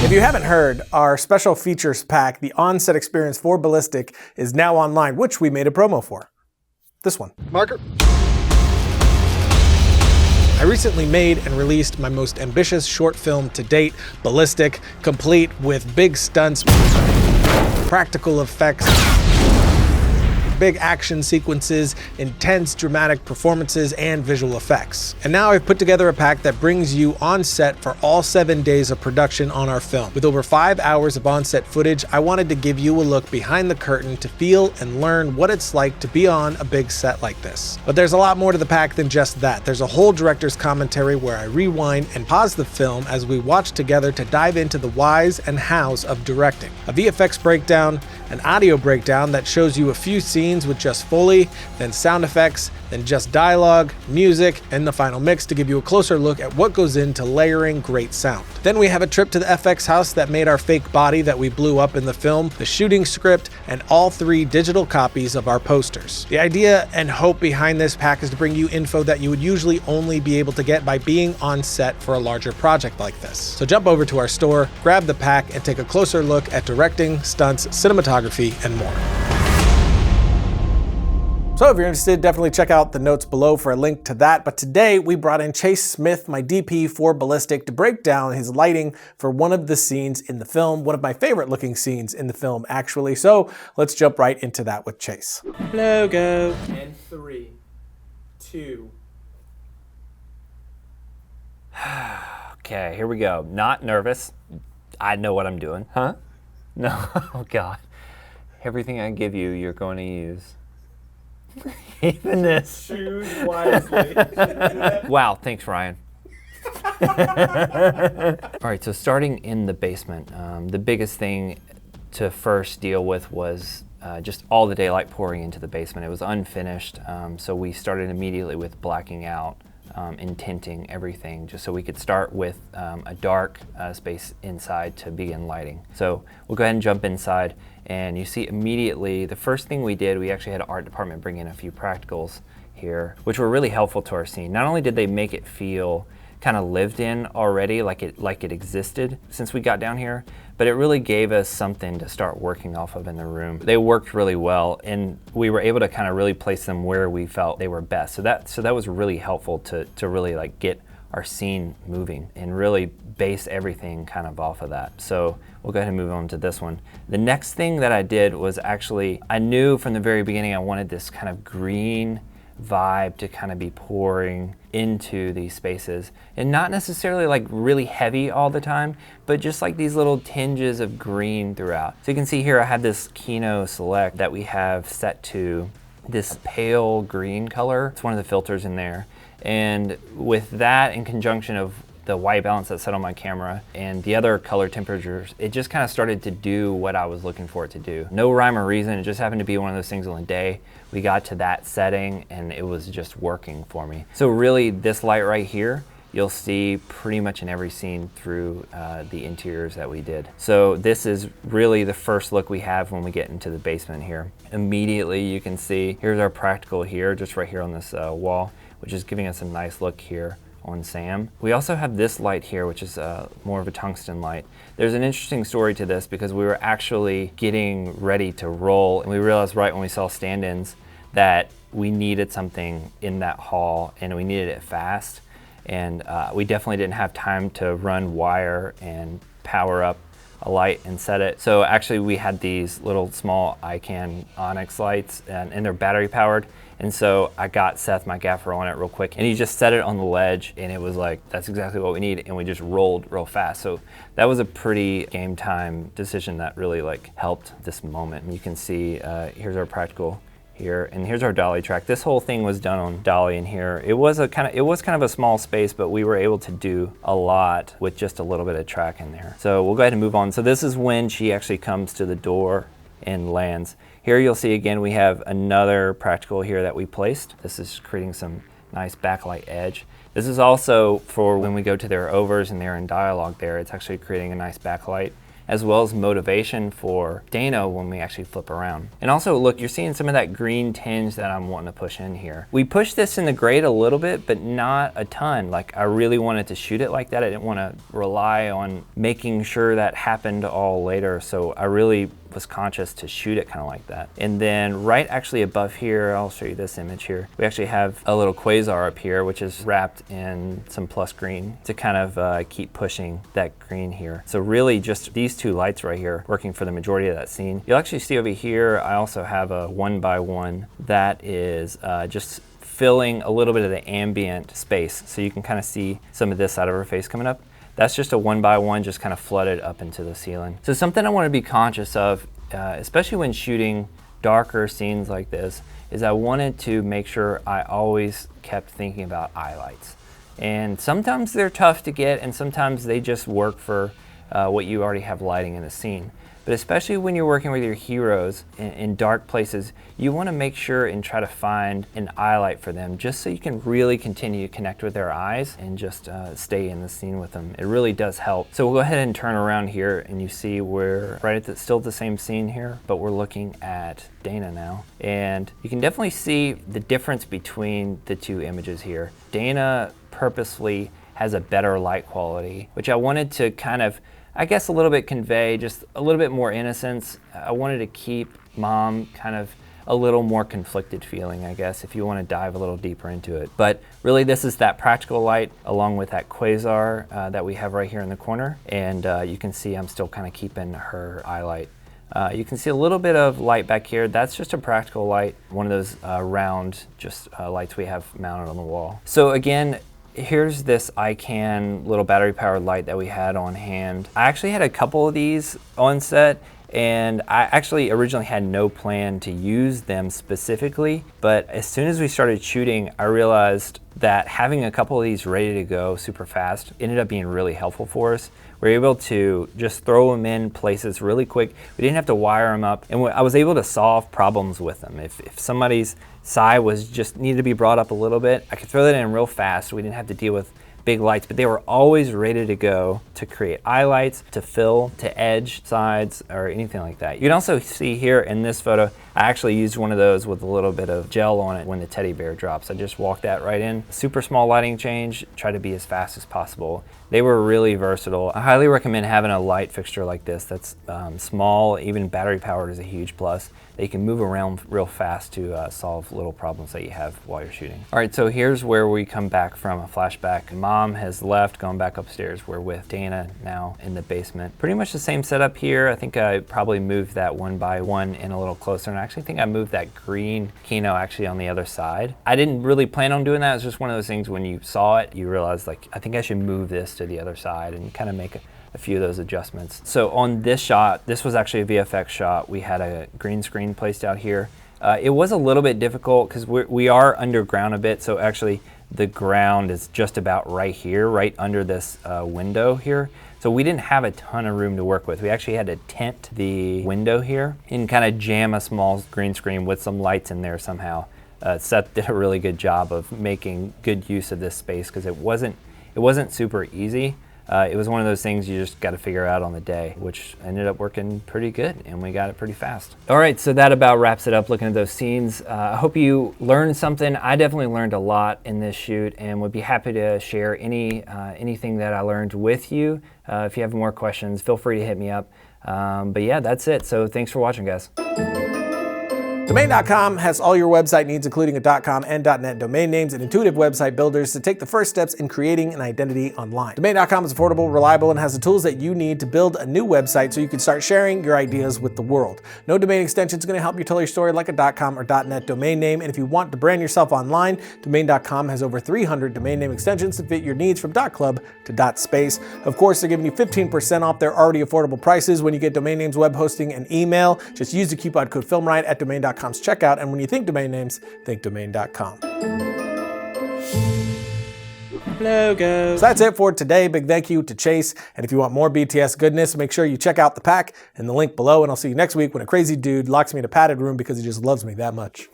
If you haven't heard, our special features pack, the on-set experience for Ballistic, is now online, which we made a promo for. This one. Marker. I recently made and released my most ambitious short film to date, Ballistic, complete with big stunts, practical effects, big action sequences, intense dramatic performances, and visual effects. And now I've put together a pack that brings you on set for all 7 days of production on our film. With over 5 hours of on-set footage, I wanted to give you a look behind the curtain to feel and learn what it's like to be on a big set like this. But there's a lot more to the pack than just that. There's a whole director's commentary where I rewind and pause the film as we watch together to dive into the whys and hows of directing. A VFX breakdown, an audio breakdown that shows you a few scenes with just Foley, then sound effects, then just dialogue, music, and the final mix to give you a closer look at what goes into layering great sound. Then we have a trip to the FX house that made our fake body that we blew up in the film, the shooting script, and all 3 digital copies of our posters. The idea and hope behind this pack is to bring you info that you would usually only be able to get by being on set for a larger project like this. So jump over to our store, grab the pack, and take a closer look at directing, stunts, cinematography, and more. So if you're interested, definitely check out the notes below for a link to that. But today we brought in Chase Smith, my DP for Ballistic, to break down his lighting for one of the scenes in the film, one of my favorite looking scenes in the film, actually. So let's jump right into that with Chase. Logo. And 3, 2. Okay, here we go. Not nervous. I know what I'm doing. Huh? No. Oh, God. Everything I give you, you're going to use. Even this. Choose wisely. Wow, thanks, Ryan. All right, so starting in the basement, the biggest thing to first deal with was just all the daylight pouring into the basement. It was unfinished, so we started immediately with blacking out and tinting everything, just so we could start with a dark space inside to begin lighting. So we'll go ahead and jump inside. And you see immediately, the first thing we did, we actually had our art department bring in a few practicals here, which were really helpful to our scene. Not only did they make it feel kind of lived in already, like it existed since we got down here, but it really gave us something to start working off of in the room. They worked really well, and we were able to kind of really place them where we felt they were best. So that was really helpful to really like get our scene moving and really base everything kind of off of that. So we'll go ahead and move on to this one. The next thing that I did was actually, I knew from the very beginning I wanted this kind of green vibe to kind of be pouring into these spaces, and not necessarily like really heavy all the time, but just like these little tinges of green throughout. So you can see here I have this Kino Select that we have set to this pale green color. It's one of the filters in there. And with that in conjunction of the white balance that's set on my camera and the other color temperatures, it just kind of started to do what I was looking for it to do. No rhyme or reason, it just happened to be one of those things on the day. We got to that setting and it was just working for me. So really this light right here, you'll see pretty much in every scene through the interiors that we did. So this is really the first look we have when we get into the basement here. Immediately you can see, here's our practical here, just right here on this wall, which is giving us a nice look here on Sam. We also have this light here, which is more of a tungsten light. There's an interesting story to this because we were actually getting ready to roll and we realized right when we saw stand-ins that we needed something in that hall and we needed it fast. And we definitely didn't have time to run wire and power up a light and set it. So actually we had these little small ICANN Onyx lights and they're battery powered. And so I got Seth, my gaffer, on it real quick and he just set it on the ledge and it was like, that's exactly what we need. And we just rolled real fast. So that was a pretty game time decision that really like helped this moment. And you can see, here's our practical here and here's our dolly track. This whole thing was done on dolly in here. It was kind of a small space, but we were able to do a lot with just a little bit of track in there. So we'll go ahead and move on. So this is when she actually comes to the door and lands. Here you'll see again we have another practical here that we placed. This is creating some nice backlight edge. This is also for when we go to their overs and they're in dialogue there. It's actually creating a nice backlight. as well as motivation for Dana when we actually flip around. And also, look, you're seeing some of that green tinge that I'm wanting to push in here. We pushed this in the grade a little bit, but not a ton. Like, I really wanted to shoot it like that. I didn't want to rely on making sure that happened all later, so I really was conscious to shoot it kind of like that. And then right actually above here, I'll show you this image here, we actually have a little quasar up here, which is wrapped in some plus green to kind of keep pushing that green here. So really just these two lights right here working for the majority of that scene. You'll actually see over here, I also have a 1x1 that is just filling a little bit of the ambient space. So you can kind of see some of this side of her face coming up. That's just a 1x1 just kind of flooded up into the ceiling. So something I want to be conscious of, especially when shooting darker scenes like this, is I wanted to make sure I always kept thinking about eye lights. And sometimes they're tough to get, and sometimes they just work for what you already have lighting in the scene. But especially when you're working with your heroes in dark places, you want to make sure and try to find an eye light for them, just so you can really continue to connect with their eyes and just stay in the scene with them. It really does help. So we'll go ahead and turn around here, and you see we're right at still the same scene here, but we're looking at Dana now. And you can definitely see the difference between the two images here. Dana purposely has a better light quality, which I wanted to kind of, I guess, a little bit convey just a little bit more innocence. I wanted to keep Mom kind of a little more conflicted feeling, I guess, if you want to dive a little deeper into it. But really, this is that practical light along with that quasar that we have right here in the corner. And you can see I'm still kind of keeping her eye light. You can see a little bit of light back here. That's just a practical light, one of those round just lights we have mounted on the wall. So again, here's this ICANN little battery powered light that we had on hand. I actually had a couple of these on set, and I actually originally had no plan to use them specifically, but as soon as we started shooting, I realized that having a couple of these ready to go super fast ended up being really helpful for us. We were able to just throw them in places really quick. We didn't have to wire them up, and I was able to solve problems with them. If somebody's side was just needed to be brought up a little bit, I could throw that in real fast. We didn't have to deal with big lights, but they were always ready to go to create eye lights, to fill, to edge sides, or anything like that. You can also see here in this photo, I actually used one of those with a little bit of gel on it when the teddy bear drops. I just walked that right in. Super small lighting change, try to be as fast as possible. They were really versatile. I highly recommend having a light fixture like this that's small, even battery powered is a huge plus. That you can move around real fast to solve little problems that you have while you're shooting. All right, so here's where we come back from a flashback. Mom has left, gone back upstairs. We're with Dana now in the basement. Pretty much the same setup here. I think I probably moved that 1x1 in a little closer, and I actually think I moved that green Kino actually on the other side. I didn't really plan on doing that. It was just one of those things when you saw it, you realize like, I think I should move this to the other side and kind of make a few of those adjustments. So on this shot, this was actually a VFX shot. We had a green screen placed out here. It was a little bit difficult because we are underground a bit, so actually the ground is just about right here, right under this window here. So we didn't have a ton of room to work with. We actually had to tent the window here and kind of jam a small green screen with some lights in there somehow. Seth did a really good job of making good use of this space because it wasn't super easy. It was one of those things you just got to figure out on the day, which ended up working pretty good, and we got it pretty fast. All right, so that about wraps it up looking at those scenes. I hope you learned something. I definitely learned a lot in this shoot and would be happy to share anything that I learned with you. If you have more questions, feel free to hit me up. But yeah, that's it. So thanks for watching, guys. Domain.com has all your website needs, including a .com and .net domain names and intuitive website builders to take the first steps in creating an identity online. Domain.com is affordable, reliable, and has the tools that you need to build a new website so you can start sharing your ideas with the world. No domain extension is going to help you tell your story like a .com or .net domain name, and if you want to brand yourself online, Domain.com has over 300 domain name extensions to fit your needs from .club to .space. Of course, they're giving you 15% off their already affordable prices when you get domain names, web hosting, and email. Just use the coupon code FilmRiot at Domain.com's checkout, and when you think domain names, think Domain.com. Logo. So that's it for today. Big thank you to Chase, and if you want more BTS goodness, make sure you check out the pack and the link below, and I'll see you next week when a crazy dude locks me in a padded room because he just loves me that much.